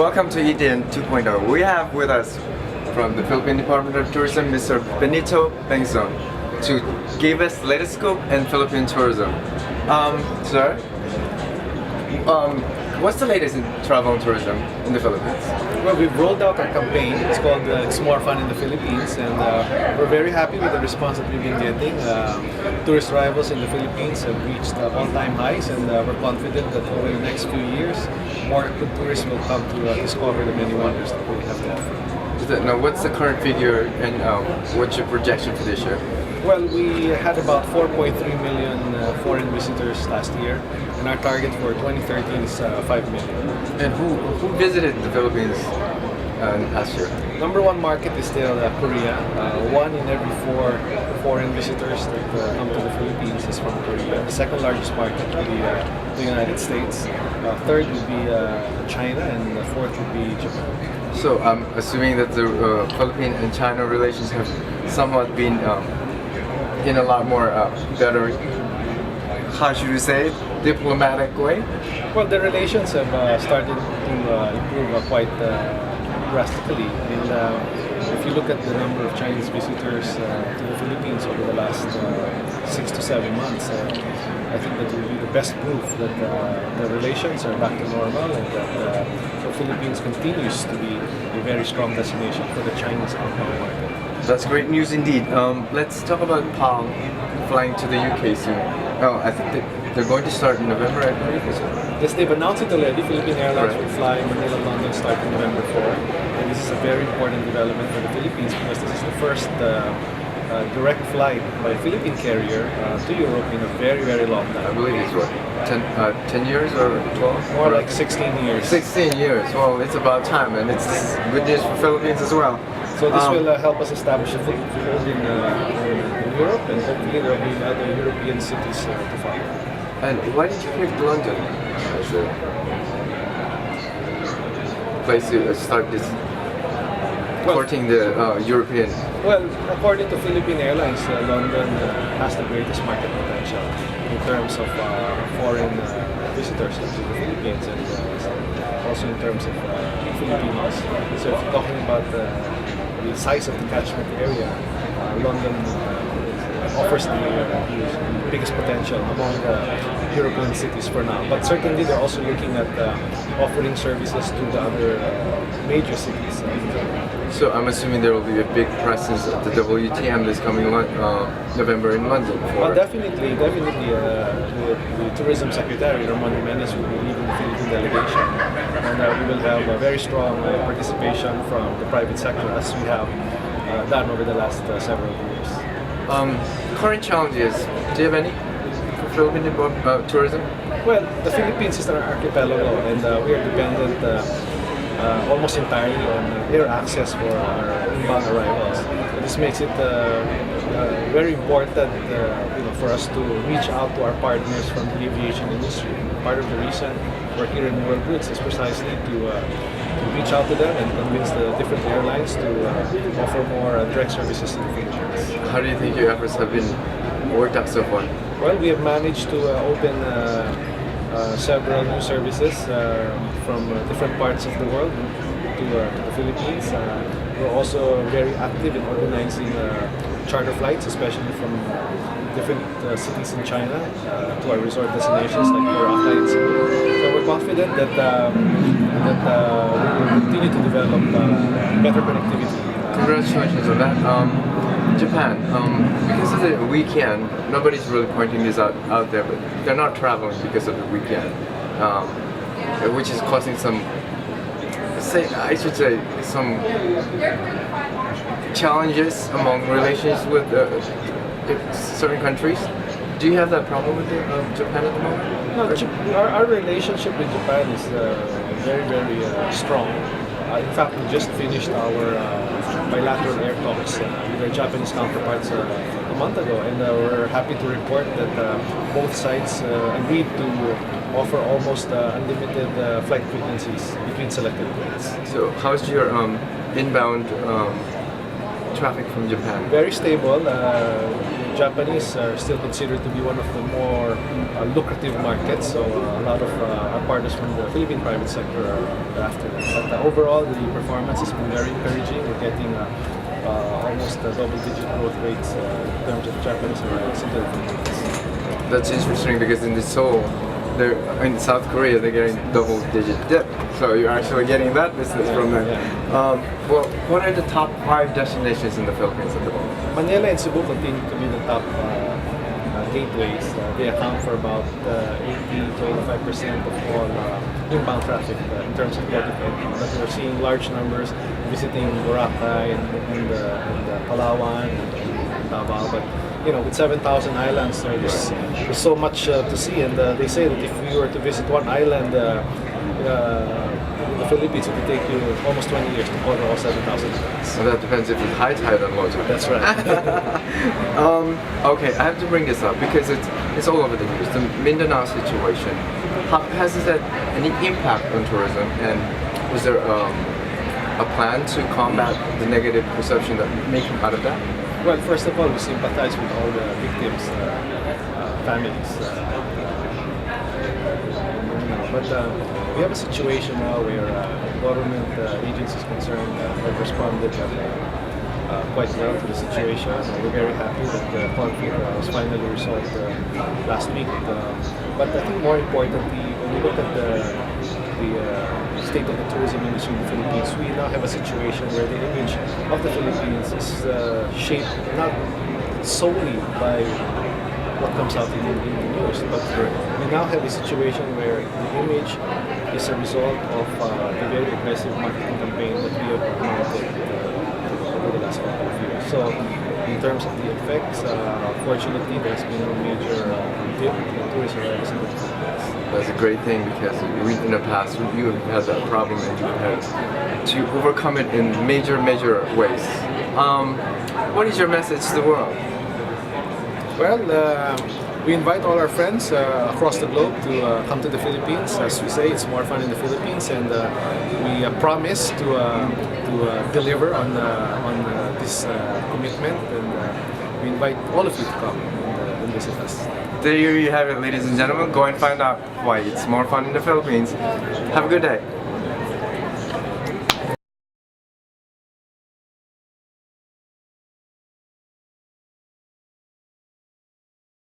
Welcome to EDN 2.0. We have with us from the Philippine Department of Tourism Mr. Benito Bengzon to give us the latest scoop in Philippine tourism. Sir, what's the latest in travel and tourism in the Philippines? Well, we've rolled out our campaign. It's called It's More Fun in the Philippines, and we're very happy with the response that we've been getting. Tourist arrivals in the Philippines have reached all-time highs, and we're confident that over the next few years, more tourists will come to discover the many wonders that we have to offer. Now, what's the current figure and what's your projection for this year? Well, we had about 4.3 million foreign visitors last year, and our target for 2013 is 5 million. And who visited the Philippines last year? Number one market is still Korea. One in every four foreign visitors that come to the Philippines is from Korea. The second largest market would be the United States. Third would be China, and the fourth would be Japan. So I'm assuming that the Philippine and China relations have somewhat been in a lot more better, how should we say it, diplomatic way? Well, the relations have started to improve quite drastically, and if you look at the number of Chinese visitors to the Philippines over the last 6 to 7 months, I think that will be the best proof that the relations are back to normal, and that the Philippines continues to be a very strong destination for the Chinese outbound market. That's great news indeed. Let's talk about Palm flying to the UK soon. Oh, I think that they're going to start in November, I believe. Yes, they've announced it already. Philippine Airlines will fly Manila, London starting November 4. And this is a very important development for the Philippines because this is the first direct flight by a Philippine carrier to Europe in a very, very long time. I believe it's what, 10 years or 12? More like 16 years. 16 years. Well, it's about time, and it's good news for Philippines as well. So this will help us establish a foothold in Europe, and hopefully there will be other European cities to follow. And why did you pick London as a place to start this courting the European? Well, according to Philippine Airlines, London has the greatest market potential in terms of foreign visitors to the Philippines, and also in terms of Filipinos. So if you're talking about the size of the catchment area, London offers the biggest potential among the European cities for now. But certainly they're also looking at offering services to the other major cities. So I'm assuming there will be a big presence at the WTM this coming November in London. Definitely. The Tourism Secretary, Ramon Jimenez, will be leading the Philippine delegation. And we will have a very strong participation from the private sector, as we have done over the last several years. Current challenges, do you have any for Philippine tourism? Well, the Philippines is an archipelago, and we are dependent almost entirely on air access for our inbound arrivals. This makes it very important for us to reach out to our partners from the aviation industry. Part of the reason we're here in World Routes is precisely to reach out to them and convince the different airlines to offer more direct services to the Philippines. How do you think your efforts have been worked out so far? Well, we have managed to open several new services from different parts of the world to the Philippines. We're also very active in organizing charter flights, especially from different cities in China to our resort destinations like Boracay and Cebu. So we're confident that we will continue to develop better connectivity. Congratulations on that. Japan, because of the weekend, nobody's really pointing this out there, but they're not traveling because of the weekend, which is causing some challenges among relations with certain countries. Do you have that problem with Japan at the moment? No, our relationship with Japan is very, very strong. In fact, we just finished our bilateral air talks with our Japanese counterparts a month ago, and we're happy to report that both sides agreed to offer almost unlimited flight frequencies between selected planes. So how's your inbound traffic from Japan? Very stable. Japanese are still considered to be one of the more lucrative markets. So a lot of our partners from the Philippine private sector are after that. But overall, the performance has been very encouraging. We're getting almost double-digit growth rates in terms of Japanese arrivals into the Philippines. That's interesting because in the Seoul, they're in South Korea, they're getting double-digit dip. So you're actually getting that business from them. Well, what are the top 5 destinations in the Philippines at the moment? Manila and Cebu continue to be the top gateways. They account for about 80 to 85% of all inbound traffic in terms of port of entry. But we're seeing large numbers visiting Boracay and Palawan and Davao. But with 7,000 islands, there's so much to see. And they say that if we were to visit one island in the Philippines, it would take you almost 20 years to cover all 7,000 islands. Well, that depends if it's high tide or low tide. That's right. Okay, I have to bring this up because it's all over the news. The Mindanao situation. Has this had any impact on tourism? And is there a plan to combat the negative perception that may come out of that? Well, first of all, we sympathize with all the victims' families. But we have a situation now where government agencies concerned have responded quite well to the situation. We're very happy that the conflict was finally resolved last week. But I think more importantly, when we look at the state of the tourism industry in the Philippines, we now have a situation where the image of the Philippines is shaped not solely by what comes out in the news, but we now have a situation where the image is a result of the very aggressive marketing campaign that we have promoted over the last couple of years. So in terms of the effects, fortunately there's been no major dip in tourism arrivals in the Philippines. That's a great thing because in the past you have had that problem and you had to overcome it in major ways. What is your message to the world? Well, we invite all our friends across the globe to come to the Philippines. As we say, it's more fun in the Philippines, and we promise to deliver on this commitment. And we invite all of you to come and visit us. There you have it, ladies and gentlemen. Go and find out why it's more fun in the Philippines. Have a good day.